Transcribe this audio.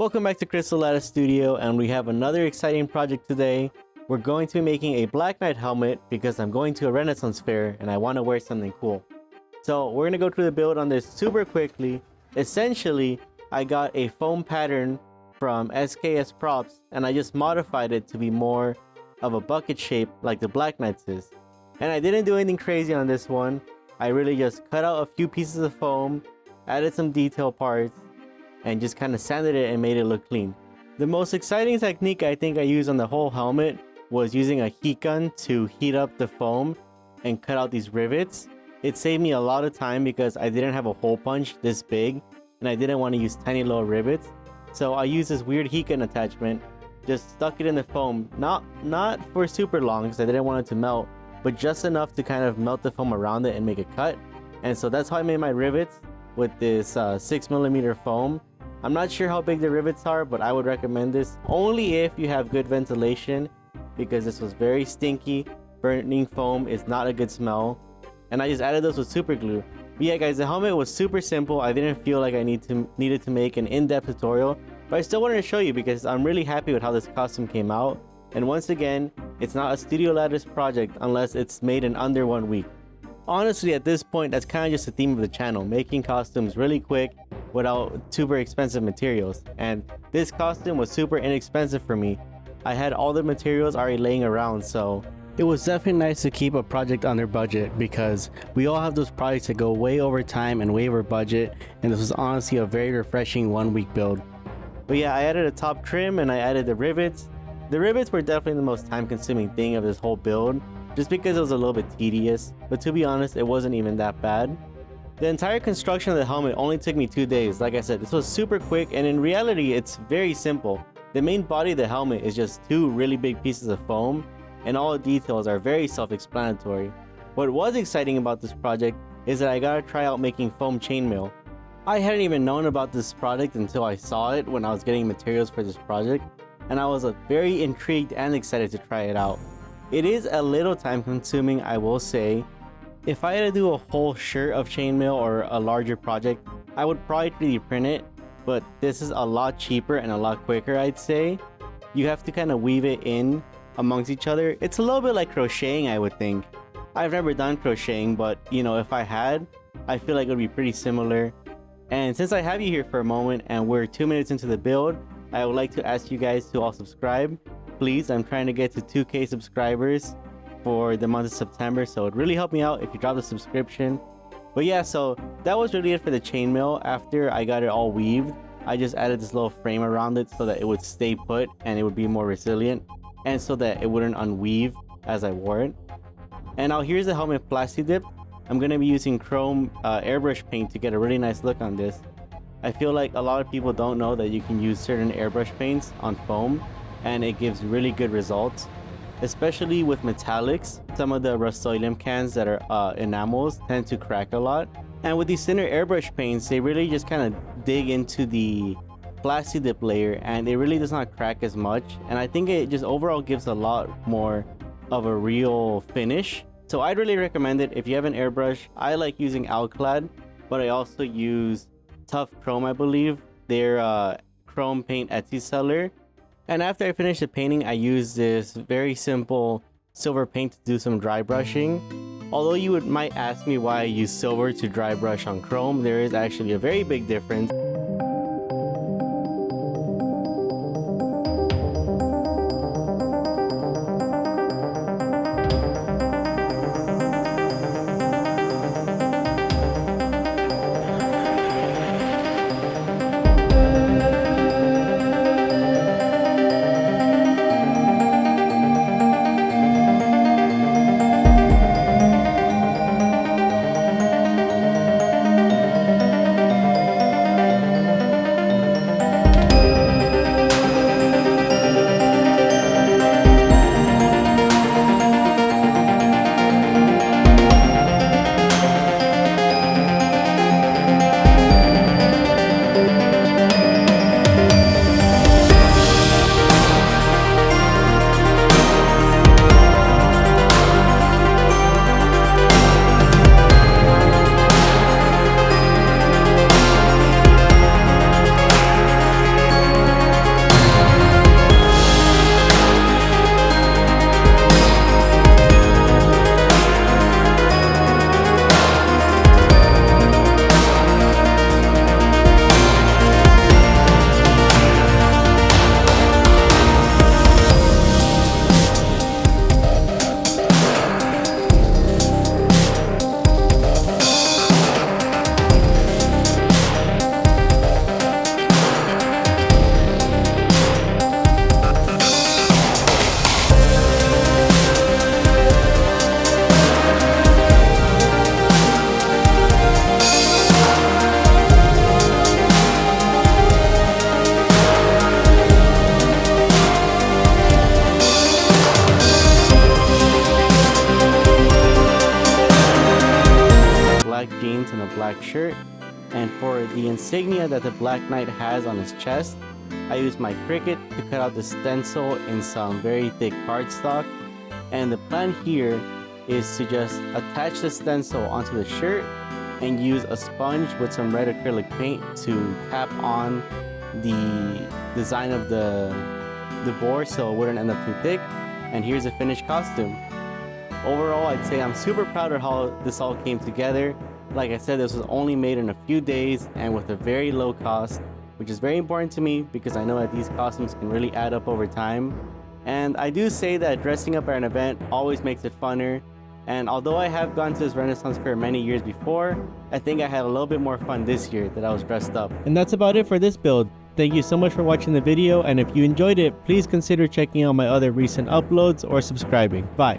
Welcome back to Crystal Lattice Studio, and we have another exciting project today. We're going to be making a Black Knight helmet because I'm going to a Renaissance fair and I want to wear something cool. So we're going to go through the build on this super quickly. Essentially, I got a foam pattern from SKS Props and I just modified it to be more of a bucket shape like the Black Knight's is. And I didn't do anything crazy on this one. I really just cut out a few pieces of foam, added some detail parts, and just kind of sanded it and made it look clean. The most exciting technique I think I used on the whole helmet was using a heat gun to heat up the foam and cut out these rivets. It saved me a lot of time because I didn't have a hole punch this big and I didn't want to use tiny little rivets. So I used this weird heat gun attachment, just stuck it in the foam, not for super long because I didn't want it to melt, but just enough to kind of melt the foam around it and make a cut. And so that's how I made my rivets with this 6mm foam. I'm not sure how big the rivets are, but I would recommend this only if you have good ventilation because this was very stinky. Burning foam is not a good smell. And I just added those with super glue. But yeah guys, the helmet was super simple. I didn't feel like I needed to make an in-depth tutorial, but I still wanted to show you because I'm really happy with how this costume came out. And once again, it's not a Studio Lattice project unless it's made in under 1 week. Honestly, at this point, that's kind of just the theme of the channel, making costumes really quick without super expensive materials. And this costume was super inexpensive for me. I had all the materials already laying around, so it was definitely nice to keep a project under budget because we all have those projects that go way over time and way over budget, and this was honestly a very refreshing 1 week build. But yeah, I added a top trim and I added the rivets. The rivets were definitely the most time consuming thing of this whole build, just because it was a little bit tedious, but to be honest, it wasn't even that bad. The entire construction of the helmet only took me 2 days. Like I said, this was super quick, and in reality, it's very simple. The main body of the helmet is just 2 really big pieces of foam, and all the details are very self-explanatory. What was exciting about this project is that I got to try out making foam chainmail. I hadn't even known about this product until I saw it when I was getting materials for this project, and I was very intrigued and excited to try it out. It is a little time consuming, I will say. If I had to do a whole shirt of chainmail or a larger project, I would probably 3D print it, but this is a lot cheaper and a lot quicker, I'd say. You have to kind of weave it in amongst each other. It's a little bit like crocheting, I would think. I've never done crocheting, but you know, if I had, I feel like it would be pretty similar. And since I have you here for a moment and we're 2 minutes into the build, I would like to ask you guys to all subscribe. Please, I'm trying to get to 2K subscribers for the month of September, so it'd really help me out if you drop a subscription. But yeah, so that was really it for the chainmail. After I got it all weaved, I just added this little frame around it so that it would stay put and it would be more resilient, and so that it wouldn't unweave as I wore it. And now here's the helmet plasti dip. I'm gonna be using chrome airbrush paint to get a really nice look on this. I feel like a lot of people don't know that you can use certain airbrush paints on foam, and it gives really good results. Especially with metallics, some of the Rust-Oleum cans that are enamels tend to crack a lot. And with these thinner airbrush paints, they really just kind of dig into the plasti dip layer and it really does not crack as much. And I think it just overall gives a lot more of a real finish. So I'd really recommend it if you have an airbrush. I like using Alclad, but I also use Tough Chrome, I believe. They're chrome paint Etsy seller. And after I finished the painting, I used this very simple silver paint to do some dry brushing. Although you might ask me why I use silver to dry brush on chrome, there is actually a very big difference. shirt. And for the insignia that the Black Knight has on his chest, I used my Cricut to cut out the stencil in some very thick cardstock. And the plan here is to just attach the stencil onto the shirt and use a sponge with some red acrylic paint to tap on the design of the board so it wouldn't end up too thick. And here's a finished costume. Overall, I'd say I'm super proud of how this all came together. Like I said, this was only made in a few days and with a very low cost, which is very important to me because I know that these costumes can really add up over time. And I do say that dressing up at an event always makes it funner. And although I have gone to this Renaissance fair many years before, I think I had a little bit more fun this year that I was dressed up. And that's about it for this build. Thank you so much for watching the video, and if you enjoyed it, please consider checking out my other recent uploads or subscribing. Bye!